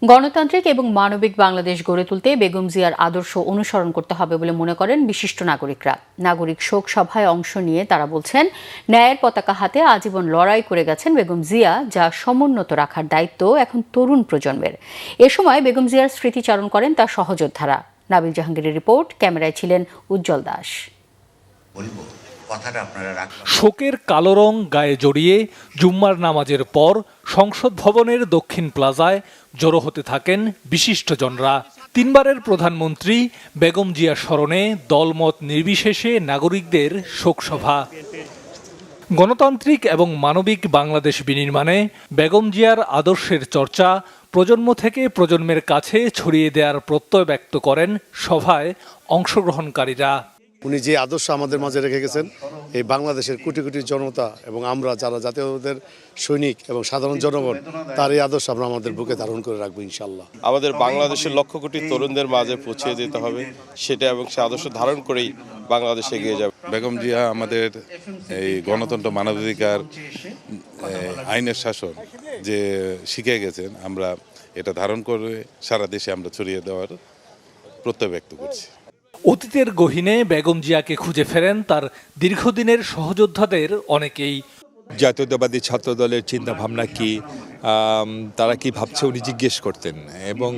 গণতান্ত্রিক এবং মানবিক বাংলাদেশ গড়ে তুলতে বেগম জিয়ার আদর্শ অনুসরণ করতে হবে বলে মনে করেন বিশিষ্ট নাগরিকরা। নাগরিক শোক সভায় অংশ নিয়ে তারা বলছেন, ন্যায়ের পতাকা হাতে আজীবন লড়াই করে গেছেন বেগম জিয়া, যা সমুন্নত রাখার দায়িত্ব এখন তরুণ প্রজন্মের। এ সময় বেগম জিয়ার স্মৃতিচারণ করেন তার সহযোদ্ধারা। নাবিল জাহাঙ্গীরের রিপোর্ট, ক্যামেরায় ছিলেন উজ্জ্বল দাস। শোকের কালো রং গায়ে জড়িয়ে জুম্মার নামাজের পর সংসদ ভবনের দক্ষিণ প্লাজায় জড়ো হতে থাকেন বিশিষ্টজনরা। তিনবারের প্রধানমন্ত্রী বেগম জিয়া স্মরণে দলমত নির্বিশেষে নাগরিকদের শোকসভা। গণতান্ত্রিক এবং মানবিক বাংলাদেশ বিনির্মাণে বেগম জিয়ার আদর্শের চর্চা প্রজন্ম থেকে প্রজন্মের কাছে ছড়িয়ে দেওয়ার প্রত্যয় ব্যক্ত করেন সভায় অংশগ্রহণকারীরা। উনি যে আদর্শ আমাদের মাঝে রেখে গেছেন, এই বাংলাদেশের কোটি কোটি জনতা এবং আমরা যারা জাতীয়তাবাদের সৈনিক এবং সাধারণ জনগণ, তার এই আদর্শ আমরা আমাদের বুকে ধারণ করে রাখবো ইনশাল্লাহ। আমাদের বাংলাদেশের লক্ষ কোটি তরুণদের মাঝে পৌঁছে দিতে হবে সেটা, এবং সে আদর্শ ধারণ করেই বাংলাদেশ এগিয়ে যাবে। বেগম জিয়া আমাদের এই গণতন্ত্র, মানবাধিকার, আইনের শাসন যে শিখে গেছেন, আমরা এটা ধারণ করে সারা দেশে আমরা ছড়িয়ে দেওয়ার প্রত্যয় ব্যক্ত করছি। অতীতের গহীনে বেগম জিয়াকে খুঁজে ফেরেন তার দীর্ঘদিনের সহযোদ্ধাদের অনেকেই। জাতীয়তাবাদী ছাত্র দলের চিন্তা ভাবনা কি, তারা কি ভাবছে উনি জিজ্ঞেস করতেন, এবং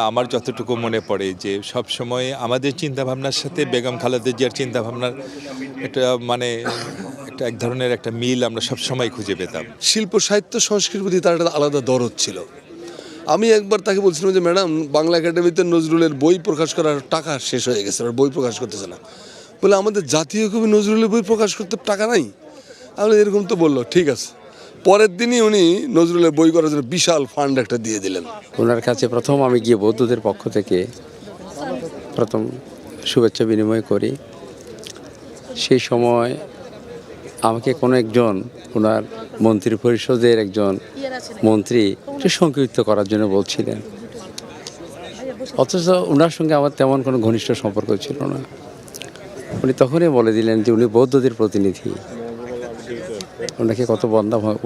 আমার যতটুকু মনে পড়ে যে সব সময় আমাদের চিন্তা ভাবনার সাথে বেগম খালেদা জিয়ার চিন্তা ভাবনার একটা এক ধরনের একটা মিল আমরা সব সময় খুঁজে পেতাম। শিল্প সাহিত্য সংস্কৃতির প্রতি তার একটা আলাদা দরদ ছিল। আমি একবার তাকে বলছিলাম যে ম্যাডাম, বাংলা একাডেমিতে নজরুলের বই প্রকাশ করার টাকা শেষ হয়ে গেছে, আর বই প্রকাশ করতেছে না। বলে আমাদের জাতীয় কবি নজরুলের বই প্রকাশ করতে টাকা নাই। আমি এরকম তো বললো, ঠিক আছে। পরের দিনই উনি নজরুলের বই করার জন্য বিশাল ফান্ড একটা দিয়ে দিলেন। ওনার কাছে প্রথম আমি গিয়ে বৌদ্ধদের পক্ষ থেকে প্রথম শুভেচ্ছা বিনিময় করি। সেই সময় আমাকে কোনো একজন ওনার মন্ত্রী পরিষদের একজন মন্ত্রী একটু সংক্ষিপ্ত করার জন্য বলছিলেন, অথচ ওনার সঙ্গে আমার তেমন কোনো ঘনিষ্ঠ সম্পর্ক ছিল না। উনি তখনই বলে দিলেন যে উনি বৌদ্ধদের প্রতিনিধি, ওনাকে কত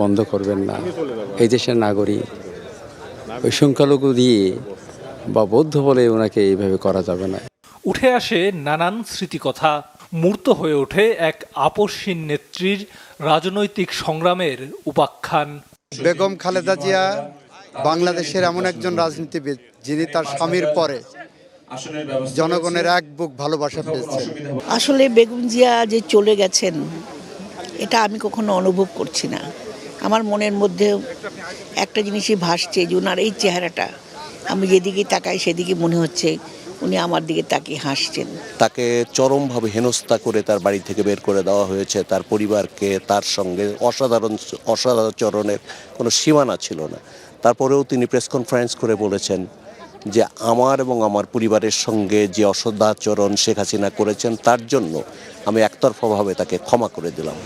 বন্ধ করবেন না, এই দেশের নাগরিক, ওই সংখ্যালঘু দিয়ে বা বৌদ্ধ বলে ওনাকে এইভাবে করা যাবে না। উঠে আসে নানান স্মৃতিকথা, মূর্ত হয়ে ওঠে এক আপসহীন নেত্রীর রাজনৈতিক সংগ্রামের উপাখ্যান। বেগম খালেদা জিয়া বাংলাদেশের এমন একজন রাজনীতিবিদ যিনি তার স্বামীর পরে জনগণের এক বুক ভালোবাসা পেয়েছেন। আসলে বেগম জিয়া যে চলে গেছেন, এটা আমি কখনো অনুভব করছি না। আমার মনের মধ্যে একটা জিনিসই ভাসছে যে ওনার এই চেহারাটা, আমি যেদিকে তাকাই সেদিকে মনে হচ্ছে উনি আমার দিকে তাকিয়ে হাসছেন। তাকে চরমভাবে হেনস্থা করে তার বাড়ি থেকে বের করে দেওয়া হয়েছে। তার পরিবারকে তার সঙ্গে অসাধারণের কোনো সীমানা ছিল না। তারপরেও তিনি প্রেস কনফারেন্স করে বলেছেন যে আমার এবং আমার পরিবারের সঙ্গে যে অসদাচরণ শেখ হাসিনা করেছেন, তার জন্য আমি একতরফাভাবে তাকে ক্ষমা করে দিলাম।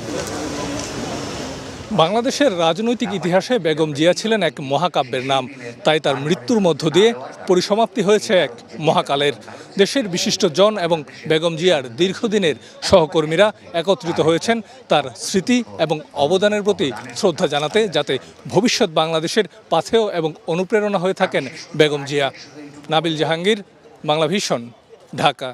বাংলাদেশের রাজনৈতিক ইতিহাসে বেগম জিয়া ছিলেন এক মহাকাব্যের নাম, তাই তার মৃত্যুর মধ্য দিয়ে পরিসমাপ্তি হয়েছে এক মহাকালের। দেশের বিশিষ্টজন এবং বেগম জিয়ার দীর্ঘদিনের সহকর্মীরা একত্রিত হয়েছেন তার স্মৃতি এবং অবদানের প্রতি শ্রদ্ধা জানাতে, যাতে ভবিষ্যৎ বাংলাদেশের পাথেয় এবং অনুপ্রেরণা হয়ে থাকেন বেগম জিয়া। নাবিল জাহাঙ্গীর, বাংলা ভিশন, ঢাকা।